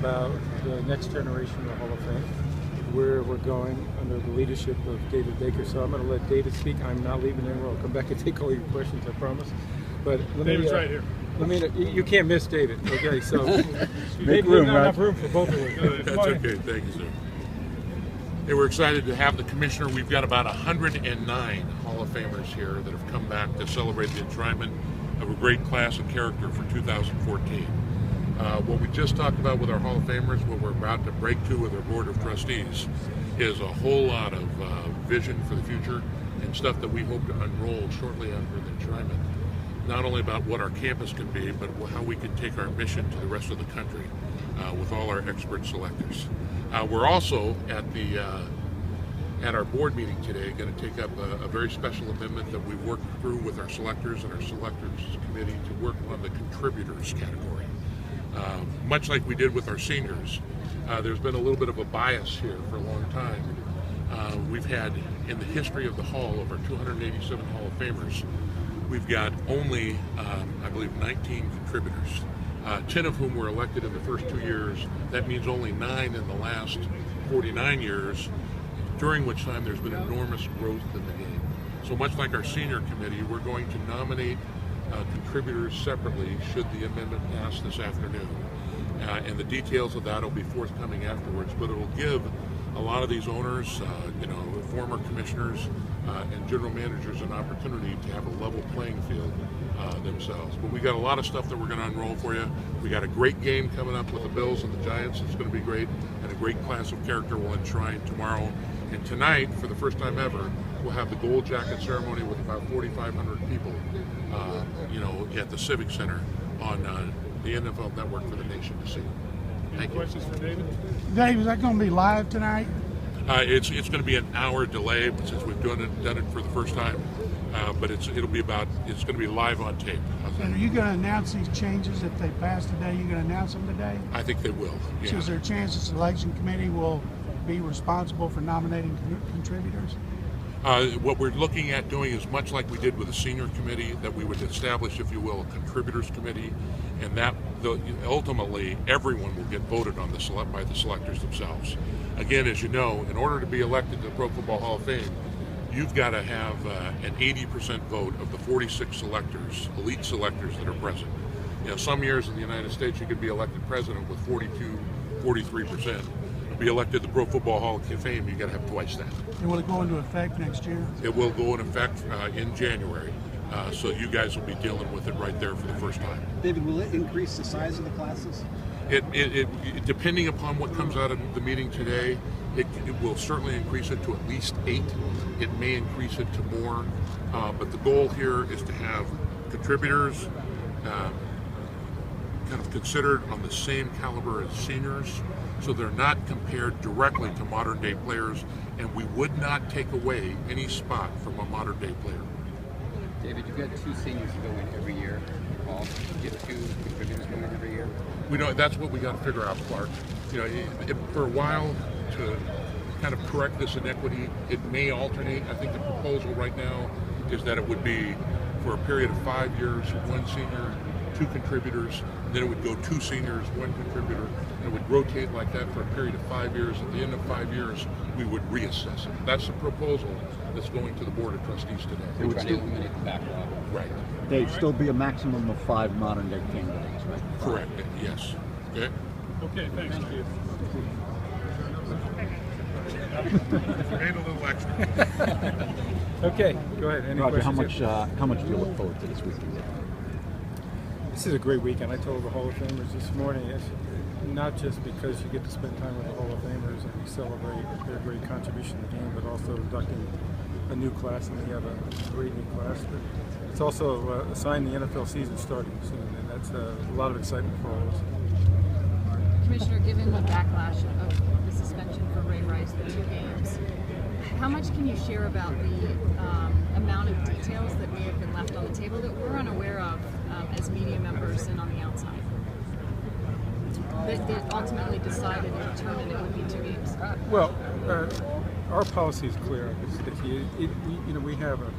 about the next generation of the Hall of Fame, where we're going under the leadership of David Baker. So I'm going to let David speak. I'm not leaving anywhere. I'll come back and take all your questions, I promise. But David's right here. You can't miss David. Okay, so make room, not enough room for both of us. That's okay. Thank you, sir. Hey, we're excited to have the commissioner. We've got about 109 Hall of Famers here that have come back to celebrate the enshrinement of a great class of character for 2014. What we just talked about with our Hall of Famers, what we're about to break to with our Board of Trustees, is a whole lot of vision for the future and stuff that we hope to unroll shortly after the enshrinement. Not only about what our campus can be, but how we can take our mission to the rest of the country with all our expert selectors. We're also at our board meeting today going to take up a very special amendment that we worked through with our selectors and our selectors committee to work on the contributors category. Much like we did with our seniors, there's been a little bit of a bias here for a long time. We've had, in the history of the Hall, of our 287 Hall of Famers, we've got only, I believe, 19 contributors, 10 of whom were elected in the first 2 years. That means only 9 in the last 49 years, during which time there's been enormous growth in the game. So much like our senior committee, we're going to nominate contributors separately should the amendment pass this afternoon. And the details of that will be forthcoming afterwards, but it'll give a lot of these owners, former commissioners and general managers an opportunity to have a level playing field themselves. But we got a lot of stuff that we're going to unroll for you. We got a great game coming up with the Bills and the Giants. It's going to be great, and a great class of character will enshrine tomorrow. And tonight, for the first time ever, we'll have the gold jacket ceremony with about 4,500 people, at the Civic Center on the NFL Network for the nation to see. Any questions for David? Dave, is that going to be live tonight? It's going to be an hour delay since we've done it for the first time, but it's going to be live on tape. And are you going to announce these changes if they pass today? You're going to announce them today? I think they will. Yeah. So is there a chance the selection committee will be responsible for nominating contributors? What we're looking at doing is much like we did with the senior committee, that we would establish, if you will, a contributors committee, and that ultimately everyone will get voted on by the selectors themselves. Again, as you know, in order to be elected to the Pro Football Hall of Fame, you've got to have an 80% vote of the 46 selectors, elite selectors that are present. Some years in the United States you could be elected president with 42, 43%. To be elected to the Pro Football Hall of Fame, you got to have twice that. And will it go into effect next year? It will go into effect in January. So you guys will be dealing with it right there for the first time. David, will it increase the size of the classes? It depending upon what comes out of the meeting today, it will certainly increase it to at least 8. It may increase it to more, but the goal here is to have contributors kind of considered on the same caliber as seniors, so they're not compared directly to modern day players, and we would not take away any spot from a modern day player. David, you've got 2 seniors who go in every year. You have 2 contributors go in every year. We know that's what we got to figure out, Clark. For a while, to kind of correct this inequity, it may alternate. I think the proposal right now is that it would be for a period of 5 years, 1 senior, 2 contributors, and then it would go 2 seniors, 1 contributor, and it would rotate like that for a period of 5 years. At the end of 5 years, we would reassess it. That's the proposal that's going to the Board of Trustees today. It would still eliminate the backlog. Right. There'd still be a maximum of 5 modern day candidates, right? Correct. Yes. Okay. Okay, thanks. Thank you. Made a little extra. Okay, go ahead. Any Roger, questions? how much do you look forward to this weekend? This is a great weekend. I told the Hall of Famers this morning, it's not just because you get to spend time with the Hall of Famers and you celebrate their great contribution to the game, but also inducting a new class, and we have a great new class. But it's also a sign the NFL season starting soon, and that's a lot of excitement for all of us. Commissioner, given the backlash of the suspension for Ray Rice, the 2 games, how much can you share about the amount of details that may have been left on the table that we're unaware of as media members and on the outside? That ultimately decided and determined it would be 2 games. Well, our policy is clear on this. We have a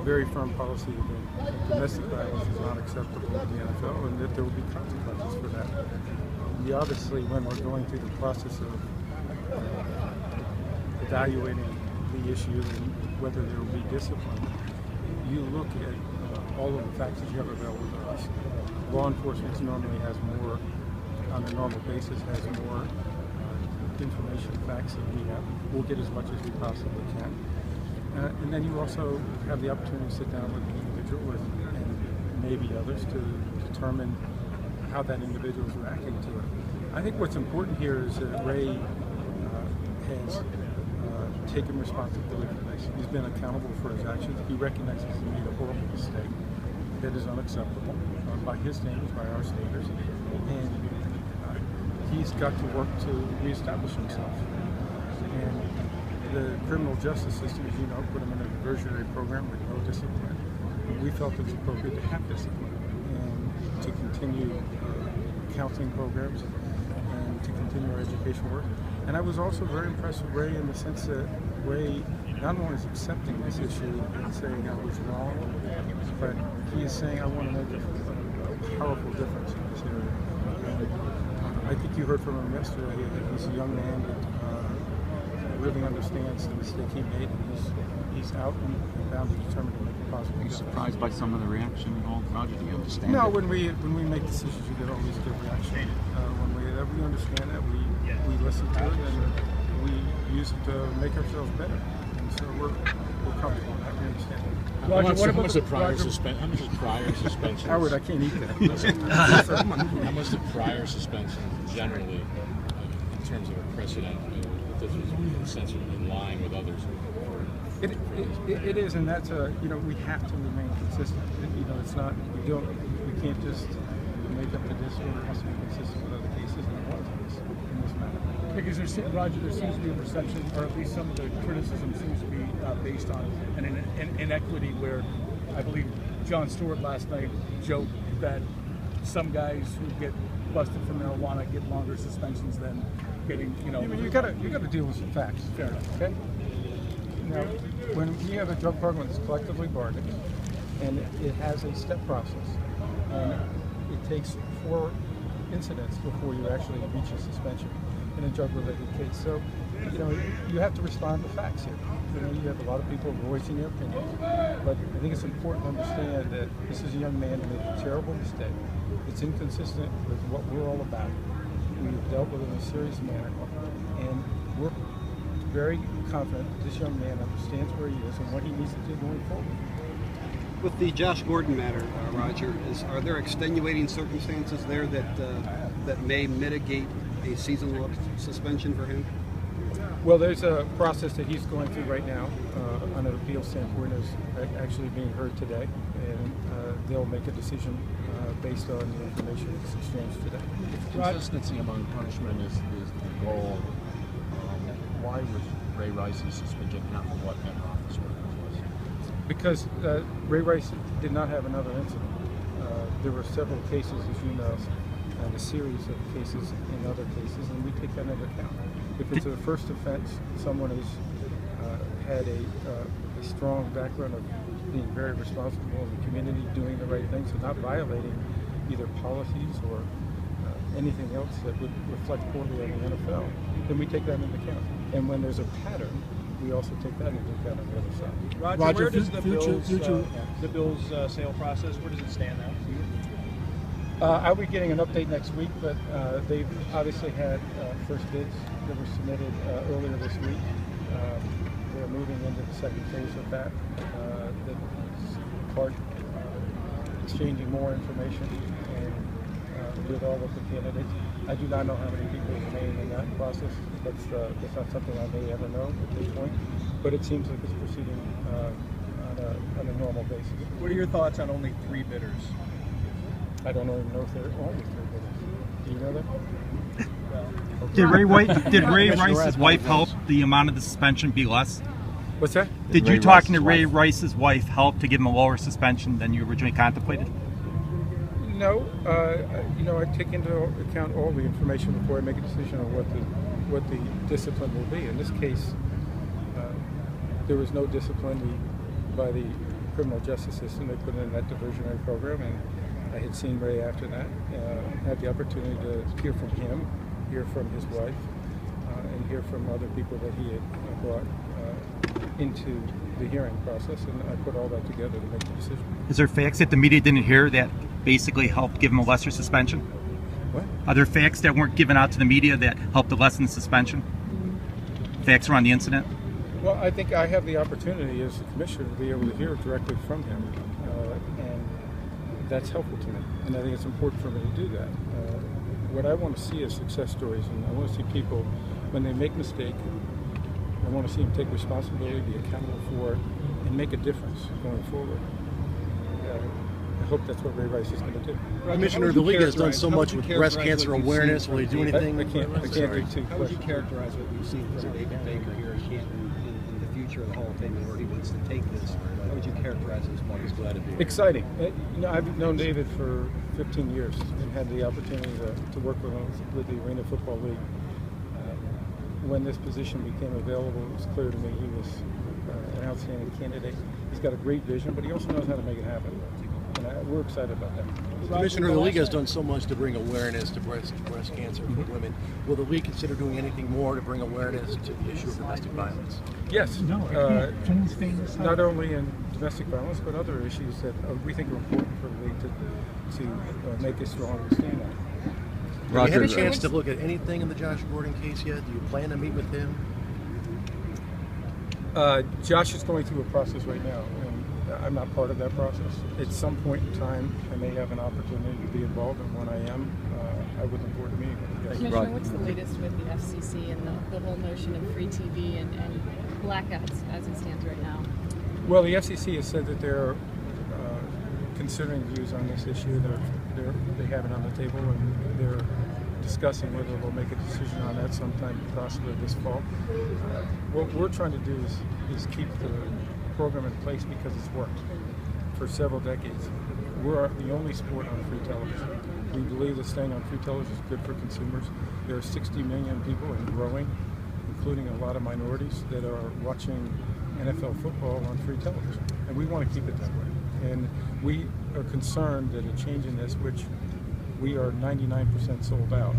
very firm policy that domestic violence is not acceptable in the NFL, and that there will be consequences for that. we obviously, when we're going through the process of evaluating the issue and whether there will be discipline, you look at all of the facts that you have available to us. Law enforcement normally has more, on a normal basis, has more information, facts than we have. We'll get as much as we possibly can. And then you also have the opportunity to sit down with the individual and maybe others to determine how that individual is reacting to it. I think what's important here is that Ray has taken responsibility for this. He's been accountable for his actions. He recognizes he made a horrible mistake that is unacceptable by his standards, by our standards, and he's got to work to reestablish himself. And the criminal justice system, as you know, put him in a diversionary program with no discipline. And we felt it was appropriate to have discipline and to continue counseling programs and to continue our education work. And I was also very impressed with Ray in the sense that Ray not only is accepting this issue and saying I was wrong, but he is saying I want to make a powerful difference in this area. And I think you heard from him yesterday that he's a young man that really understands the mistake he made, and he's out and bound and determined to make a positive difference. Are you surprised by some of the reaction at all, Roger? Do you understand? No, it? when we make decisions, you get always good reaction. We understand that, we listen to it, and we use it to make ourselves better. And so we're comfortable with that. We understand that. Roger, how much the prior suspension? Howard, I can't eat that. How much the prior suspension generally, in terms of a precedent, this was essentially in line with others? It is, and that's we have to remain consistent. It's not we can't just make up the discipline. It has to be consistent with other cases, and it was in this matter. Because there seems to be a perception, or at least some of the criticism seems to be based on an inequity where I believe Jon Stewart last night joked that some guys who get busted for marijuana get longer suspensions than getting, You got to deal with some facts. Fair enough. Okay. Now, when we have a drug program that's collectively bargained, and it has a step process, and it takes 4 incidents before you actually reach a suspension in a drug-related case. So, you have to respond to facts here. You have a lot of people voicing their opinions, but I think it's important to understand that this is a young man who made a terrible mistake. It's inconsistent with what we're all about. We've dealt with it in a serious manner, and we're very confident that this young man understands where he is and what he needs to do going forward. With the Josh Gordon matter, Roger, are there extenuating circumstances there that may mitigate a season-long suspension for him? Well, there's a process that he's going through right now on an appeal standpoint is actually being heard today, and they'll make a decision based on the information that's exchanged today. Consistency among punishment is the goal. Why was Ray Rice's suspension not for what that officer was? Because Ray Rice did not have another incident. There were several cases, as you know, and a series of cases in other cases, and we take that into account. If it's a first offense, someone has had a strong background of being very responsible in the community, doing the right things, and not violating either policies or anything else that would reflect poorly on the NFL, then we take that into account. And when there's a pattern, we also take that into account on the other side. Roger, where does the Bills sale process, where does it stand now? I'll be getting an update next week, but they've obviously had first bids that were submitted earlier this week. They're moving into the second phase of that. Part exchanging more information and with all of the candidates. I do not know how many people remain in that process. That's not something I may ever know at this point, but it seems like it's proceeding on a normal basis. What are your thoughts on only 3 bidders? I don't even know if there are only 3 bidders. Do you know that? Did Ray Rice's wife help the amount of the suspension be less? What's that? Did you talking to Ray Rice's wife help to give him a lower suspension than you originally contemplated? No, I take into account all the information before I make a decision on what the discipline will be. In this case, there was no discipline by the criminal justice system. They put in that diversionary program, and I had seen Ray after that, had the opportunity to hear from him, hear from his wife, and hear from other people that he had brought into the hearing process, and I put all that together to make the decision. Is there facts that the media didn't hear that basically helped give him a lesser suspension? What? Are there facts that weren't given out to the media that helped to lessen the suspension? Facts around the incident? Well, I think I have the opportunity as the commissioner to be able to hear directly from him, and that's helpful to me, and I think it's important for me to do that. What I want to see is success stories, and I want to see people, when they make mistakes, I want to see them take responsibility, be accountable for it, and make a difference going forward. I hope that's what Ray Rice is going to do. Commissioner, the league has done so much with breast cancer awareness. Will he do anything? I can't do two How would you characterize what we've seen from David Baker here at Canton in the future of the Hall of Fame, where he wants to take this? How would you characterize it as far as glad to be? Exciting. I've known David for 15 years and had the opportunity to work with him with the Arena Football League. When this position became available, it was clear to me he was an outstanding candidate. He's got a great vision, but he also knows how to make it happen. And we're excited about that. Commissioner, the league has done so much to bring awareness to breast cancer for women. Will the league consider doing anything more to bring awareness to the issue of domestic violence? Yes. Not only in domestic violence, but other issues that we think are important for the league to make a stronger stand on. Have you had a chance to look at anything in the Josh Gordon case yet? Do you plan to meet with him? Josh is going through a process right now, and I'm not part of that process. At some point in time, I may have an opportunity to be involved, and when I am, I would look forward to meeting with him. Commissioner, what's the latest with the FCC and the whole notion of free TV and blackouts as it stands right now? Well, the FCC has said that they're considering views on this issue. They have it on the table, and they're discussing whether they'll make a decision on that sometime possibly this fall. What we're trying to do is keep the program in place because it's worked for several decades. We're the only sport on free television. We believe that staying on free television is good for consumers. There are 60 million people and growing, including a lot of minorities, that are watching NFL football on free television. And we want to keep it that way. And we are concerned that a change in this, which we are 99% sold out,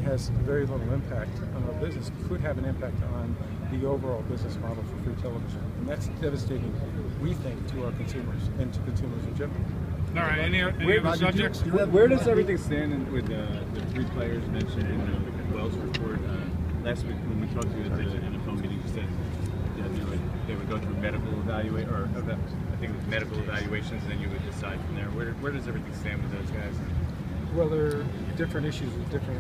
has very little impact on our business, could have an impact on the overall business model for free television. And that's devastating, we think, to our consumers and to consumers in general. All right, any other subjects? Where does everything stand with the three players mentioned in the Goodell's report? Last week when we talked to you at the NFL meeting, you said that they would go through medical evaluation, or I think it was medical evaluations, and then you would decide from there. Where does everything stand with those guys? Well, there are different issues with different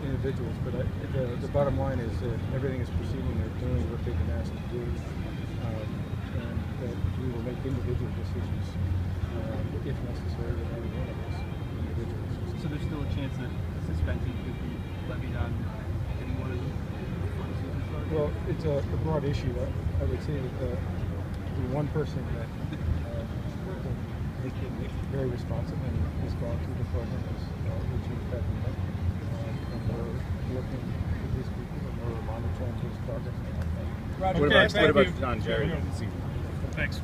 individuals, but the bottom line is that everything is proceeding. They're doing what they've been asked to do, and that we will make individual decisions if necessary with any one of those individuals. So there's still a chance that suspension could be levied on any one of them? Well, it's a broad issue. I would say that the one person that is very responsive and has gone through the program is Chief Patrick, and we're working with these people and we're monitoring his progress. Roger, what about John Jerry? Thanks.